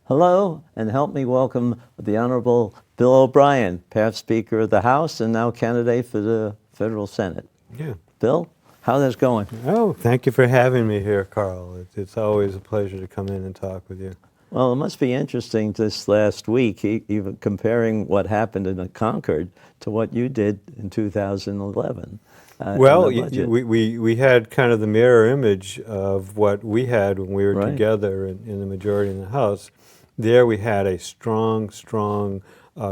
Hello, and help me welcome the Honorable Bill O'Brien, past Speaker of the House and now candidate for the Federal Senate. Yeah. Bill, how's this going? Oh, thank you for having me here, Carl. It's always a pleasure to come in and talk with you. Well, it must be interesting this last week, even comparing what happened in Concord to what you did in 2011. Well, in the budget. we had kind of the mirror image of what we had when we were Right. together in the majority in the House. There we had a strong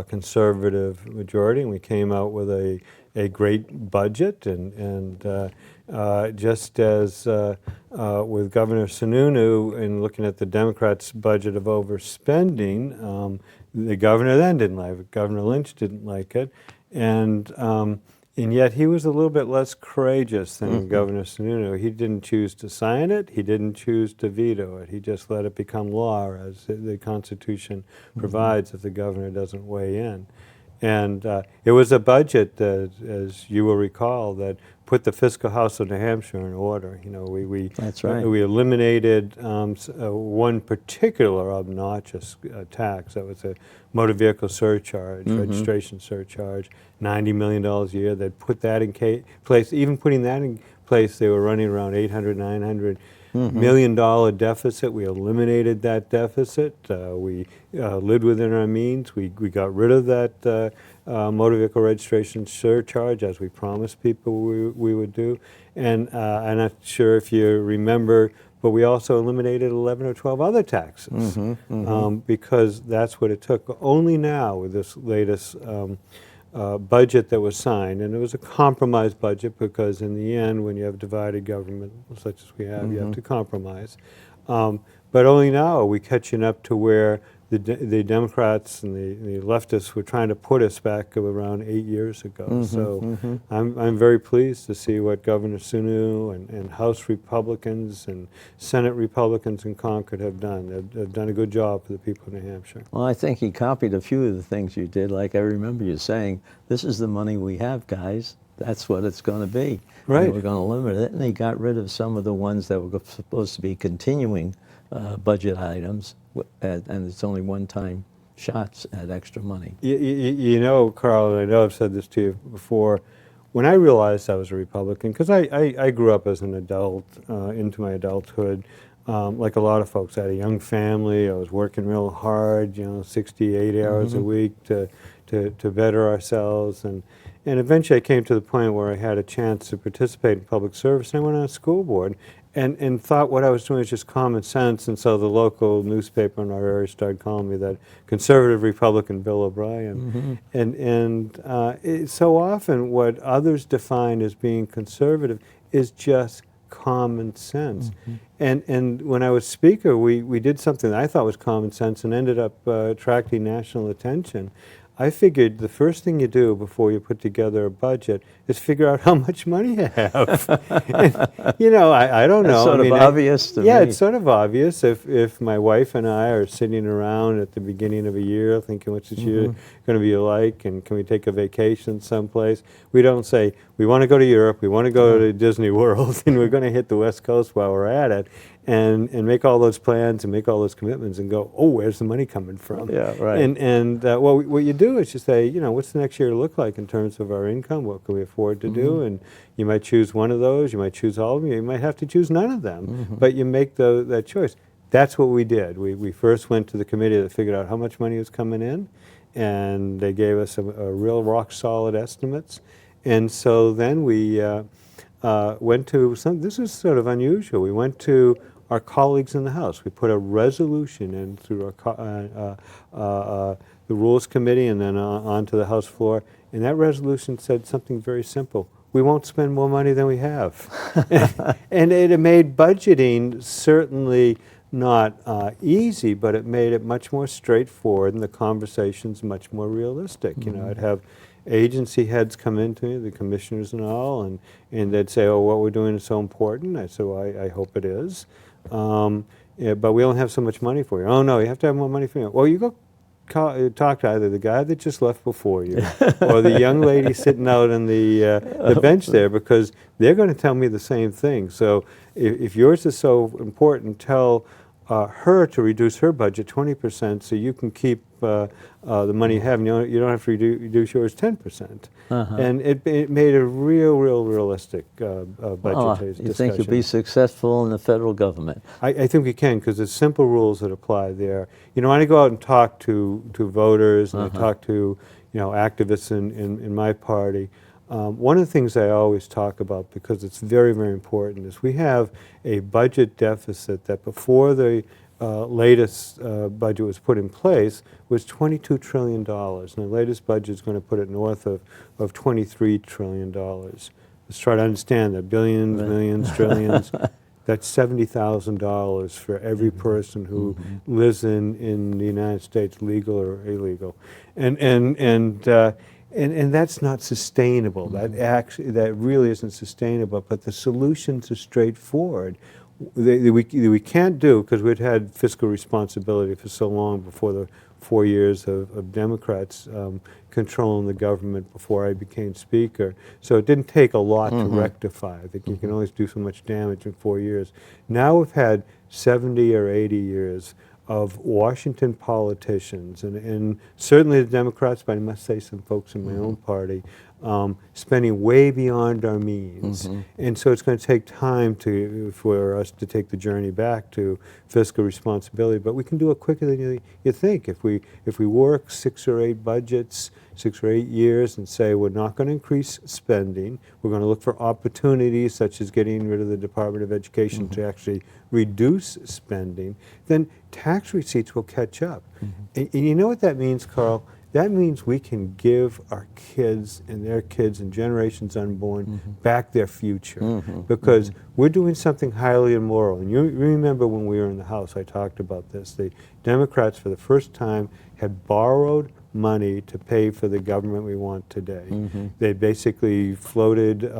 conservative majority, and we came out with a great budget. And just as with Governor Sununu in looking at the Democrats' budget of overspending, the governor then didn't like it. Governor Lynch didn't like it. And yet he was a little bit less courageous than Governor Sununu. He didn't choose to sign it. He didn't choose to veto it. He just let it become law, as the Constitution provides if the governor doesn't weigh in. And it was a budget that, as you will recall, that put the fiscal House of New Hampshire in order. You know, That's right. we eliminated one particular obnoxious tax. That was a motor vehicle surcharge, registration surcharge, $90 million a year. That put that in place. Even putting that in place, they were running around $800, $900 million deficit. We eliminated that deficit. We lived within our means. We got rid of that motor vehicle registration surcharge, as we promised people we would do. And I'm not sure if you remember, but we also eliminated 11 or 12 other taxes because that's what it took. Only now, with this latest budget that was signed, and it was a compromise budget because in the end, when you have divided government such as we have, you have to compromise. But only now are we catching up to where the Democrats and the leftists were trying to put us back around 8 years ago. So I'm very pleased to see what Governor Sununu and House Republicans and Senate Republicans in Concord have done. They've done a good job for the people of New Hampshire. Well, I think he copied a few of the things you did. Like I remember you saying, this is the money we have, guys. That's what it's going to be. Right. And we're going to limit it. And he got rid of some of the ones that were supposed to be continuing budget items, and it's only one-time shots at extra money. You know, Carl, and I know I've said this to you before, when I realized I was a Republican, because I grew up as an adult, into my adulthood, like a lot of folks. I had a young family. I was working real hard, 68 hours a week to better ourselves. And eventually I came to the point where I had a chance to participate in public service, and I went on a school board and thought what I was doing was just common sense. And so the local newspaper in our area started calling me that conservative Republican Bill O'Brien. So often what others define as being conservative is just common sense. And when I was Speaker, we did something that I thought was common sense and ended up attracting national attention. I figured the first thing you do before you put together a budget is figure out how much money you have. And, I don't know. It's sort of obvious to me. Yeah, it's sort of obvious. If my wife and I are sitting around at the beginning of a year thinking, what's this year going to be like, and can we take a vacation someplace? We don't say, we want to go to Europe, we want to go to Disney World, and we're going to hit the West Coast while we're at it, and make all those plans and make all those commitments and go, oh, where's the money coming from? Yeah, right. And what you do is you say, what's the next year look like in terms of our income? What can we afford to do? And you might choose one of those. You might choose all of them. You might have to choose none of them. But you make that choice. That's what we did. We first went to the committee that figured out how much money was coming in, and they gave us a real rock-solid estimates. And so then we went to this is sort of unusual. We went to our colleagues in the House. We put a resolution in through the Rules Committee and then onto the House floor. And that resolution said something very simple. We won't spend more money than we have. And it made budgeting certainly not easy, but it made it much more straightforward and the conversations much more realistic. I'd have agency heads come into me, the commissioners and all, and they'd say, oh, what we're doing is so important. I said, well, I hope it is. But we only have so much money for you. Oh, no, you have to have more money for you. Well, you go talk to either the guy that just left before you or the young lady sitting out on the bench there, because they're going to tell me the same thing. So if yours is so important, tell her to reduce her budget 20% so you can keep the money you have, and you don't have to reduce yours 10%. And it made a realistic budget discussion. You think you'll be successful in the federal government? I think we can, because there's simple rules that apply there. You know, when I go out and talk to voters and I talk to, you know, activists in my party, one of the things I always talk about, because it's very important, is we have a budget deficit that before the latest budget was put in place was $22 trillion. And the latest budget is going to put it north of $23 trillion. Let's try to understand that. Billions, millions, trillions. That's $70,000 for every person who lives in the United States, legal or illegal. And that's not sustainable. That really isn't sustainable. But the solutions are straightforward. We can't do, because we'd had fiscal responsibility for so long before the 4 years of Democrats controlling the government before I became Speaker. So it didn't take a lot to rectify. I think you can always do so much damage in 4 years. Now we've had 70 or 80 years of Washington politicians, and certainly the Democrats, but I must say some folks in my own party, spending way beyond our means. And so it's going to take time for us to take the journey back to fiscal responsibility, but we can do it quicker than you think. If we work 6 or 8 budgets, 6 or 8 years, and say we're not going to increase spending, we're going to look for opportunities such as getting rid of the Department of Education to actually reduce spending, then tax receipts will catch up. And you know what that means, Carl? That means we can give our kids and their kids and generations unborn back their future, because we're doing something highly immoral. And you remember when we were in the House, I talked about this. The Democrats, for the first time, had borrowed money to pay for the government we want today. They basically floated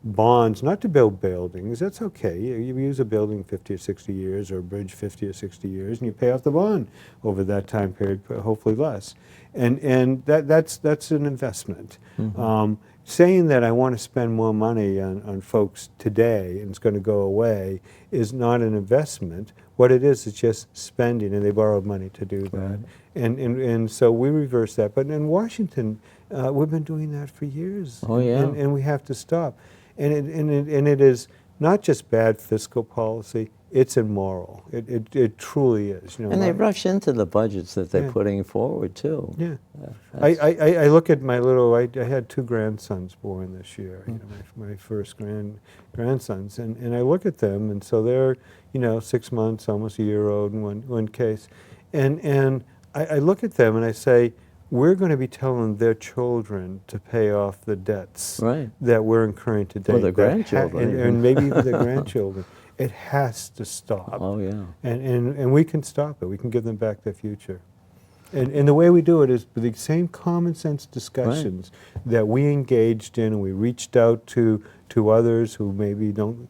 bonds, not to build buildings. That's okay. You use a building 50 or 60 years, or a bridge 50 or 60 years, and you pay off the bond over that time period, hopefully less. And that's an investment. Saying that I want to spend more money on folks today and it's going to go away is not an investment. What it is just spending, and they borrowed money to do that. And so we reverse that. But in Washington, we've been doing that for years. Oh, yeah. And we have to stop. And it is not just bad fiscal policy, it's immoral. It truly is. You know, And they rush into the budgets that they're putting forward, too. Yeah. I look at my little, I had 2 grandsons born this year, you know, my first grandsons, and I look at them, and so they're, you know, 6 months, almost a year old in one case, and I look at them and I say, we're going to be telling their children to pay off the debts that we're incurring today. Or their grandchildren. And maybe even their grandchildren. It has to stop. Oh, yeah. And we can stop it. We can give them back their future. And the way we do it is with the same common sense discussions that we engaged in, and we reached out to others who maybe don't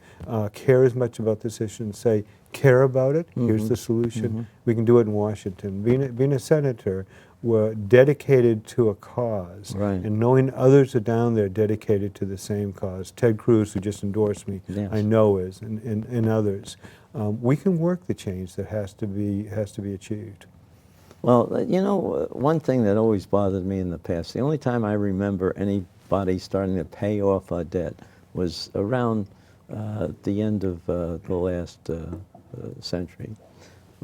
care as much about this issue and say, care about it, here's the solution. We can do it in Washington. Being a senator, we're dedicated to a cause, and knowing others are down there dedicated to the same cause. Ted Cruz, who just endorsed me, I know is, and others. We can work the change that has to be achieved. Well, you know, one thing that always bothered me in the past, the only time I remember anybody starting to pay off our debt was around the end of the last century.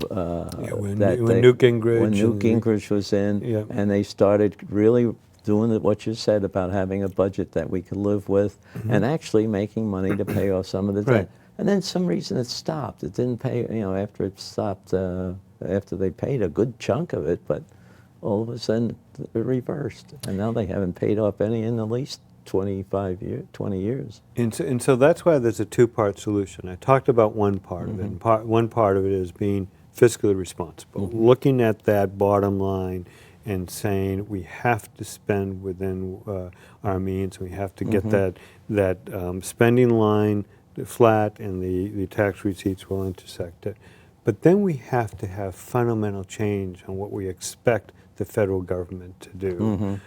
When Newt Gingrich was in, and they started really doing what you said about having a budget that we could live with, and actually making money to pay off some of the debt. And then some reason it stopped. It didn't pay, you know, after it stopped, after they paid a good chunk of it, but all of a sudden it reversed. And now they haven't paid off any in at least 20 years. And so that's why there's a 2-part solution. I talked about one part of it. And one part of it is being fiscally responsible, looking at that bottom line and saying we have to spend within our means. We have to get that spending line flat, and the tax receipts will intersect it. But then we have to have fundamental change on what we expect the federal government to do.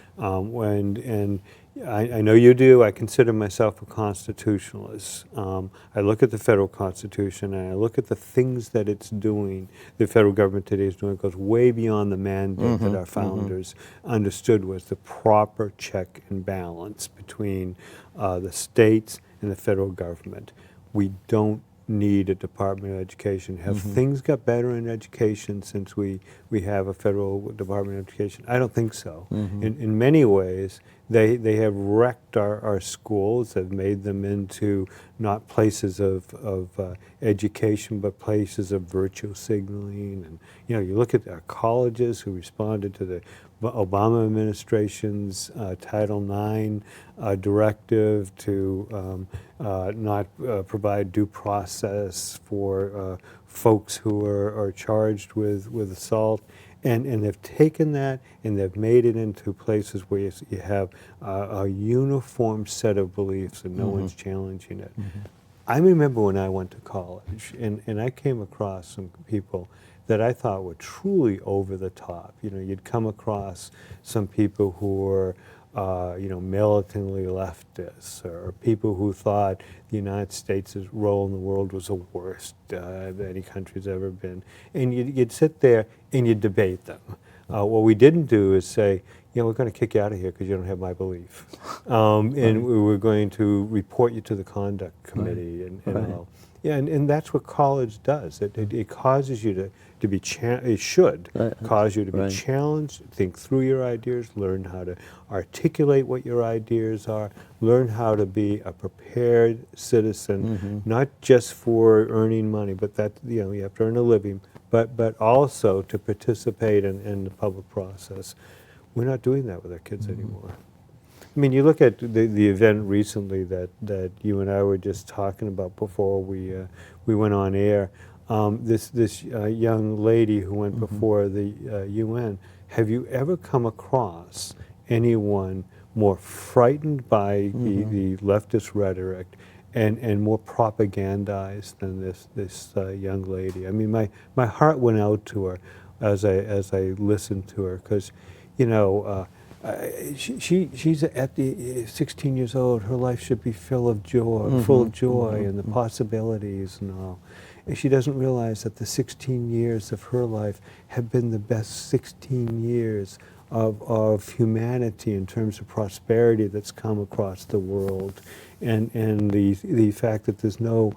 I know you do. I consider myself a constitutionalist. I look at the federal constitution and I look at the things that it's doing. The federal government today is doing. It goes way beyond the mandate that our founders understood was the proper check and balance between the states and the federal government. We don't need a Department of Education. Have things got better in education since we have a federal Department of Education? I don't think so. In many ways, they have wrecked our schools, have made them into not places of education, but places of virtue signaling. And you look at our colleges who responded to the Obama administration's Title IX directive to not provide due process for folks who are charged with assault. And they've taken that and they've made it into places where you have a uniform set of beliefs and no one's challenging it. I remember when I went to college and I came across some people that I thought were truly over the top. You'd come across some people who were militantly leftists, or people who thought the United States' role in the world was the worst that any country's ever been. And you'd sit there and you'd debate them. What we didn't do is say, we're going to kick you out of here because you don't have my belief. And we're going to report you to the conduct committee and all. Yeah, and that's what college does. It causes you to be it should cause you to be challenged, think through your ideas, learn how to articulate what your ideas are, learn how to be a prepared citizen, not just for earning money, but that you have to earn a living, but also to participate in the public process. We're not doing that with our kids anymore. I mean, you look at the event recently that you and I were just talking about before we went on air. This young lady who went before the UN. Have you ever come across anyone more frightened by the leftist rhetoric and more propagandized than this young lady? I mean, my heart went out to her as I listened to her because, she's at the 16 years old. Her life should be full of joy, and the possibilities and all. And she doesn't realize that the 16 years of her life have been the best 16 years of humanity in terms of prosperity that's come across the world, and the fact that there's no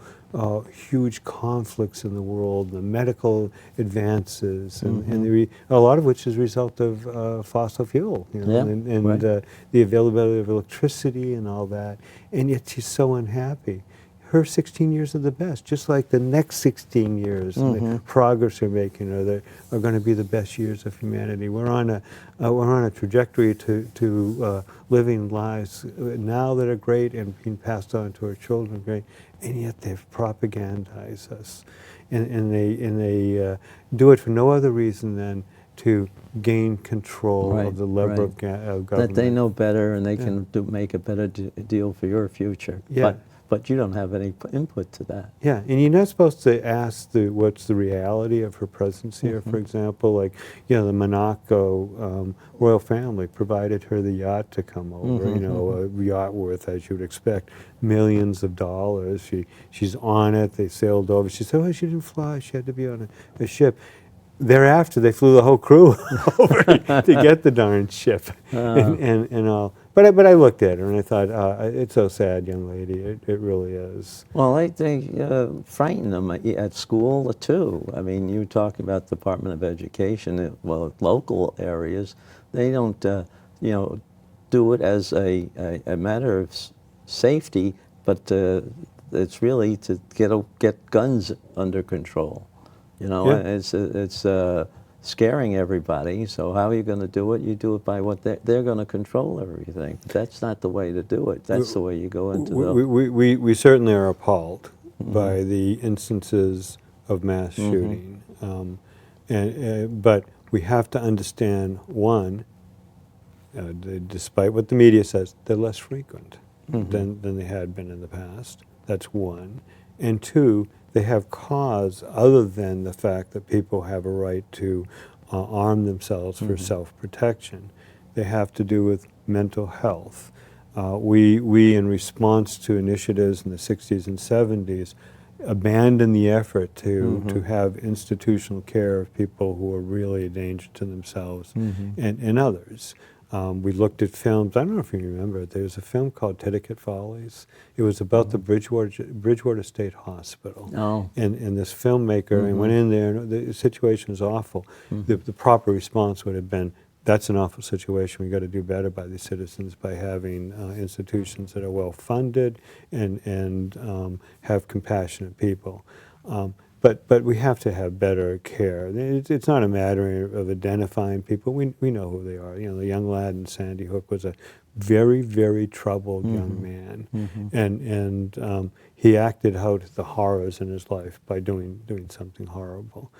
huge conflicts in the world, the medical advances, and a lot of which is a result of fossil fuel, and the availability of electricity and all that. And yet she's so unhappy. Her 16 years are the best, just like the next 16 years and the progress we're making are going to be the best years of humanity. We're on a trajectory to living lives now that are great and being passed on to our children great, and yet they've propagandized us, and they do it for no other reason than to gain control of the lever of government. That they know better and they can make a better deal for your future. Yeah. But you don't have any input to that. Yeah, and you're not supposed to ask what's the reality of her presence here. For example, like the Monaco royal family provided her the yacht to come over. A yacht worth, as you would expect, millions of dollars. She's on it. They sailed over. She said, "Oh, she didn't fly. She had to be on a ship." Thereafter, they flew the whole crew over to get the darn ship and all. But I looked at her and I thought, it's so sad, young lady. It really is. Well, they frighten them at school too. I mean, you talk about the Department of Education. Well, local areas, they don't, do it as a matter of safety, but it's really to get guns under control. It's scaring everybody. So how are you going to do it? You do it by what they're going to control everything. That's not the way to do it. That's the way you go into we certainly are appalled by the instances of mass shooting, but we have to understand, one, despite what the media says, they're less frequent than they had been in the past. That's one. And two, they have cause other than the fact that people have a right to arm themselves for self-protection. They have to do with mental health. we, in response to initiatives in the 60s and 70s, abandoned the effort to have institutional care of people who were really a danger to themselves and others. We looked at films. I don't know if you remember. There's a film called Titicut Follies. It was about the Bridgewater State Hospital. Oh. And this filmmaker and went in there. And the situation was awful. The proper response would have been, "That's an awful situation. We got to do better by the citizens by having institutions that are well funded and have compassionate people." But we have to have better care. It's not a matter of identifying people. We know who they are. The young lad in Sandy Hook was a very, very troubled young man, and he acted out the horrors in his life by doing something horrible.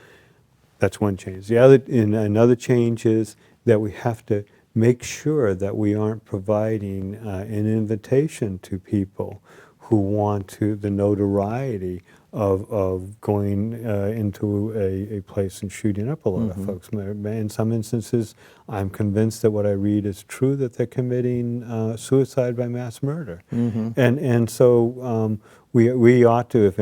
That's one change. Another change is that we have to make sure that we aren't providing an invitation to people who want the notoriety of going into a place and shooting up a lot of folks. In some instances, I'm convinced that what I read is true, that they're committing suicide by mass murder. And so we ought to, if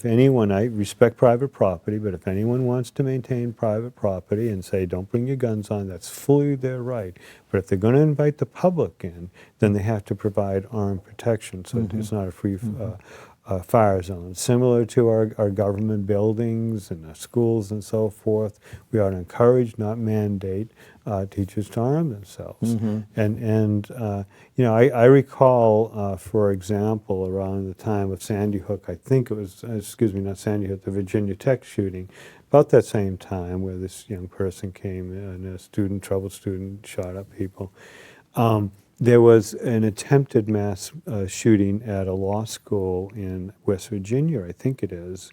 anyone, I respect private property, but if anyone wants to maintain private property and say, don't bring your guns on, that's fully their right. But if they're going to invite the public in, then they have to provide armed protection, so it's not a free fire zone. Similar to our government buildings and our schools and so forth, we ought to encourage, not mandate, teachers to arm themselves. I recall, for example, around the time of Sandy Hook, I think it was, not Sandy Hook, the Virginia Tech shooting, about that same time where this young person came in, a troubled student, shot up people. There was an attempted mass shooting at a law school in West Virginia, I think it is,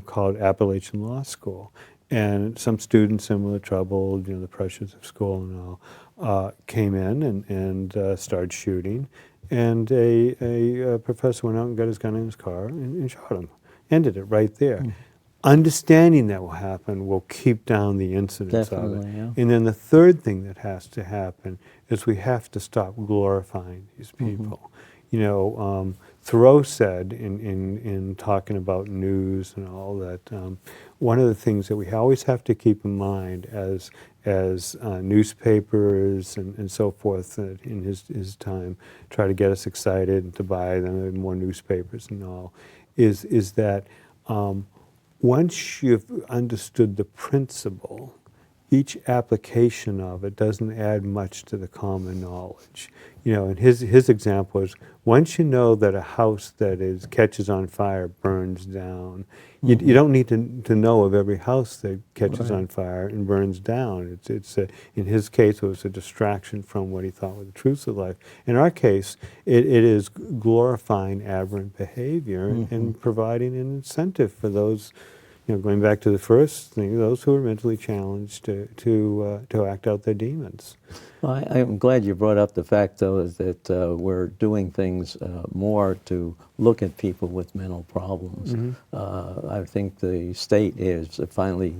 called Appalachian Law School. And some students, similar troubled, the pressures of school and all, came in and started shooting. And a professor went out and got his gun in his car and shot him. Ended it right there. Understanding that will happen will keep down the incidence of it. Yeah. And then the third thing that has to happen is we have to stop glorifying these people. Thoreau said in talking about news and all that, one of the things that we always have to keep in mind as newspapers and so forth in his time try to get us excited and to buy them and more newspapers and all, is that once you've understood the principle, each application of it doesn't add much to the common knowledge. And his example is, once you know that a house that catches on fire burns down, you don't need to know of every house that catches on fire and burns down. It's in his case, it was a distraction from what he thought were the truths of life. In our case, it is glorifying aberrant behavior and providing an incentive for those, going back to the first thing, those who are mentally challenged to act out their demons. Well, I'm glad you brought up the fact, though, that we're doing things more to look at people with mental problems. I think the state has finally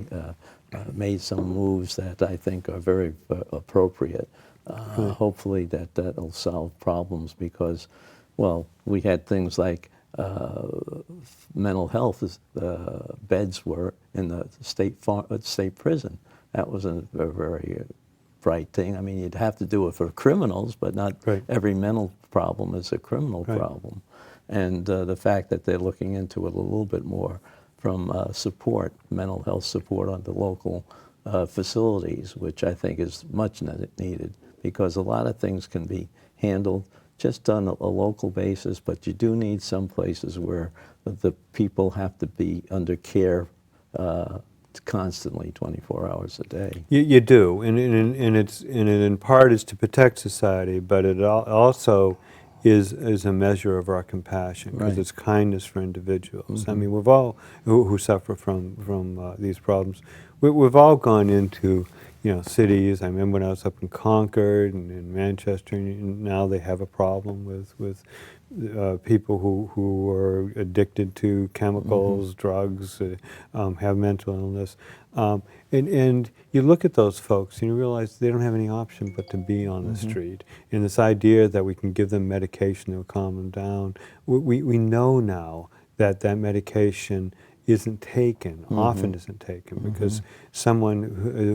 made some moves that I think are very appropriate. Hopefully that'll solve problems because, well, we had things like mental health beds were in the state prison. That was a very bright thing. I mean, you'd have to do it for criminals, but not every mental problem is a criminal problem. And the fact that they're looking into it a little bit more from support, mental health support on the local facilities, which I think is much needed, because a lot of things can be handled just on a local basis, but you do need some places where the people have to be under care constantly, 24 hours a day. You do, and it in part is to protect society, but it also is a measure of our compassion, because it's kindness for individuals. I mean, we've all who suffer from these problems. We've all gone into cities. I remember when I was up in Concord and in Manchester, and now they have a problem with people who are addicted to chemicals, drugs, have mental illness. And you look at those folks and you realize they don't have any option but to be on the street. And this idea that we can give them medication that will calm them down, we know now that that medication isn't taken, often isn't taken, because someone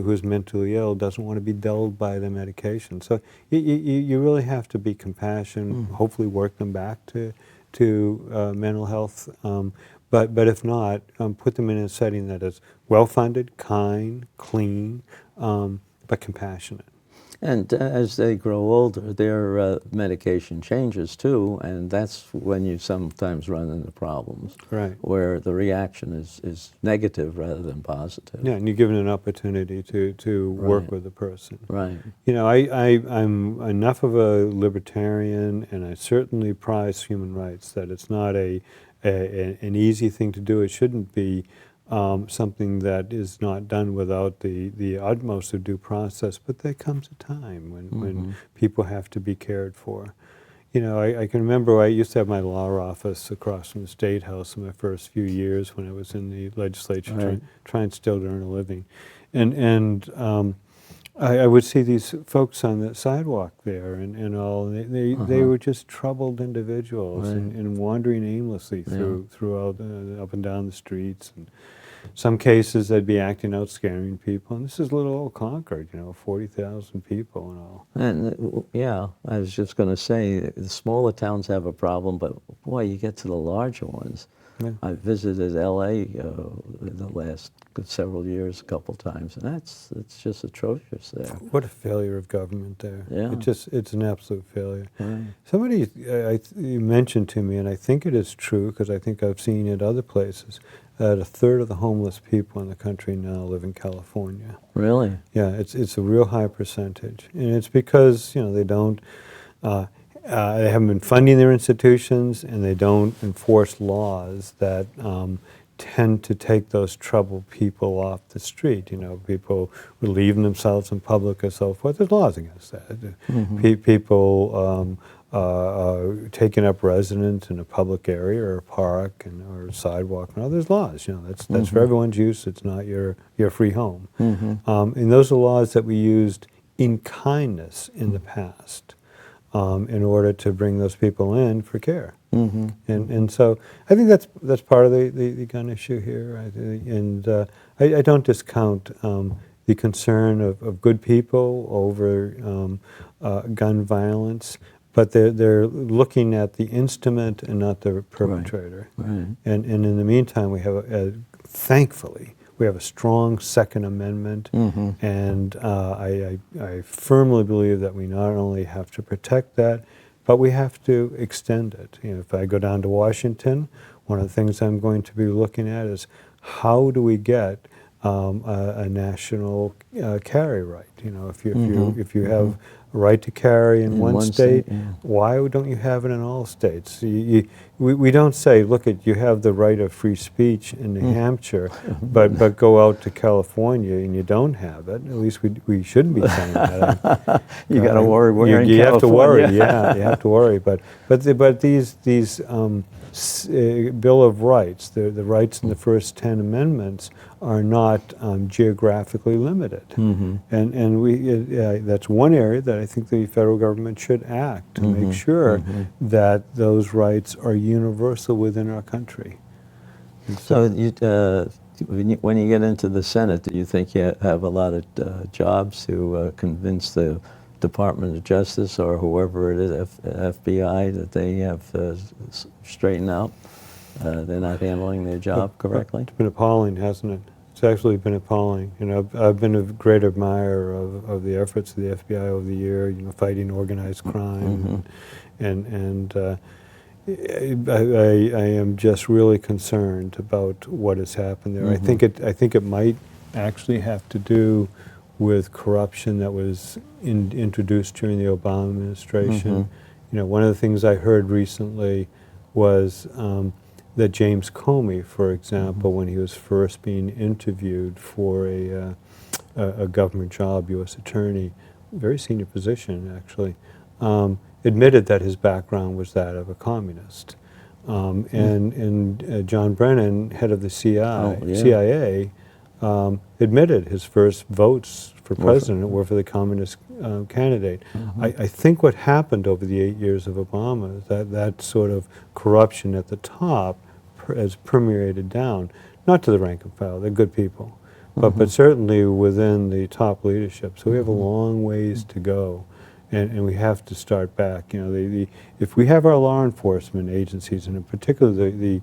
who's mentally ill doesn't want to be dulled by the medication. So you really have to be compassionate, hopefully work them back to mental health. But if not, put them in a setting that is well-funded, kind, clean, but compassionate. And as they grow older, their medication changes too, and that's when you sometimes run into problems. Right. Where the reaction is negative rather than positive. Yeah, and you're given an opportunity to work with the person. Right. You know, I'm enough of a libertarian, and I certainly prize human rights, that it's not an easy thing to do. It shouldn't be something that is not done without the utmost of due process. But there comes a time when people have to be cared for. You know, I can remember I used to have my law office across from the State House in my first few years when I was in the legislature, trying still to earn a living. And I would see these folks on the sidewalk there and all. They were just troubled individuals and wandering aimlessly throughout up and down the streets. And some cases they'd be acting out, scaring people. And this is little old Concord, you know, 40,000 people and all. And yeah, I was just going to say, the smaller towns have a problem, but boy, you get to the larger ones. Yeah. I visited L.A. In the last several years a couple times, and it's just atrocious there. What a failure of government there. Yeah. It's an absolute failure. Right. Somebody you mentioned to me, and I think it is true because I think I've seen it other places, that a third of the homeless people in the country now live in California. Really? Yeah, it's a real high percentage, and it's because, you know, they don't. They haven't been funding their institutions, and they don't enforce laws that tend to take those troubled people off the street. You know, people relieving themselves in public and so forth. There's laws against that. People taking up residence in a public area or a park or a sidewalk. No, there's laws. You know, that's for everyone's use. It's not your free home. And those are laws that we used in kindness in the past. In order to bring those people in for care. And so I think that's part of the gun issue here. I don't discount the concern of good people over gun violence, but they're looking at the instrument and not the perpetrator. Right. And in the meantime, we have, thankfully, we have a strong Second Amendment, and I firmly believe that we not only have to protect that, but we have to extend it. You know, if I go down to Washington, one of the things I'm going to be looking at is how do we get a national carry right? You know, if you have a right to carry in one state, why don't you have it in all states? We don't say, look, you have the right of free speech in New Hampshire, but go out to California and you don't have it. At least we shouldn't be saying that. You got to worry. We're in you have to worry. California. Yeah, you have to worry. But these Bill of Rights, the rights in the first 10 amendments, are not geographically limited. And that's one area that I think the federal government should act to make sure that those rights are universal within our country. So when you get into the Senate, do you think you have a lot of jobs to convince the Department of Justice or whoever it is, FBI, that they have straightened out? They're not handling their job correctly? It's been appalling, hasn't it? It's actually been appalling. You know, I've been a great admirer of the efforts of the FBI over the year, you know, fighting organized crime. And I am just really concerned about what has happened there. I think it might actually have to do with corruption that was introduced during the Obama administration. You know, one of the things I heard recently was that James Comey, for example, when he was first being interviewed for a government job, U.S. attorney, very senior position actually, admitted that his background was that of a communist. And John Brennan, head of the CIA, admitted his first votes for president were for the communist candidate. I think what happened over the 8 years of Obama is that sort of corruption at the top has permeated down, not to the rank and file, they're good people, but certainly within the top leadership. So we have a long ways to go. And we have to start back. You know, if we have our law enforcement agencies, and in particular the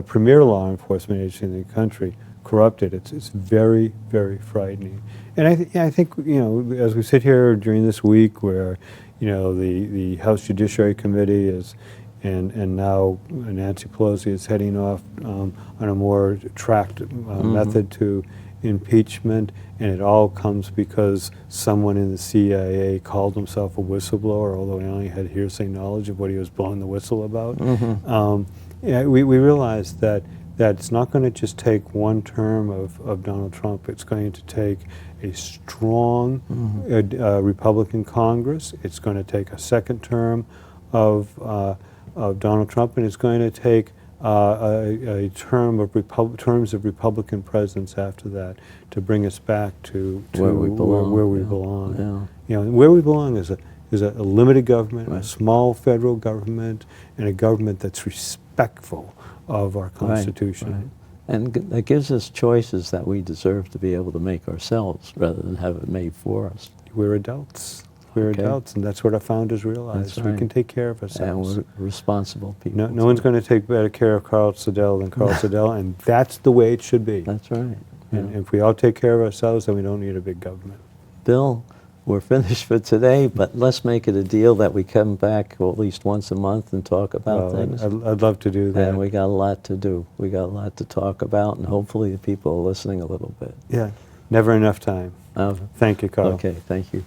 premier law enforcement agency in the country, corrupted, it's very, very frightening. And I think, you know, as we sit here during this week where, you know, the House Judiciary Committee is, and now Nancy Pelosi is heading off on a more tracked method to impeachment, and it all comes because someone in the CIA called himself a whistleblower, although he only had hearsay knowledge of what he was blowing the whistle about. Yeah, we realize that it's not going to just take one term of Donald Trump. It's going to take a strong Republican Congress. It's going to take a second term of Donald Trump, and it's going to take a terms of Republican presidents after that to bring us back to where we belong. Where we belong. Yeah. You know, where we belong is a limited government, a small federal government, and a government that's respectful of our Constitution. Right. And that gives us choices that we deserve to be able to make ourselves rather than have it made for us. We're adults. We're adults, and that's what our founders realized. Right. We can take care of ourselves. And we're responsible people. No one's going to take better care of Carl Siddell than Carl Siddell, and that's the way it should be. That's right. And if we all take care of ourselves, then we don't need a big government. Bill, we're finished for today, but let's make it a deal that we come back at least once a month and talk about things. I'd love to do that. And we got a lot to do. We got a lot to talk about, and hopefully the people are listening a little bit. Yeah, never enough time. Thank you, Carl. Okay, thank you.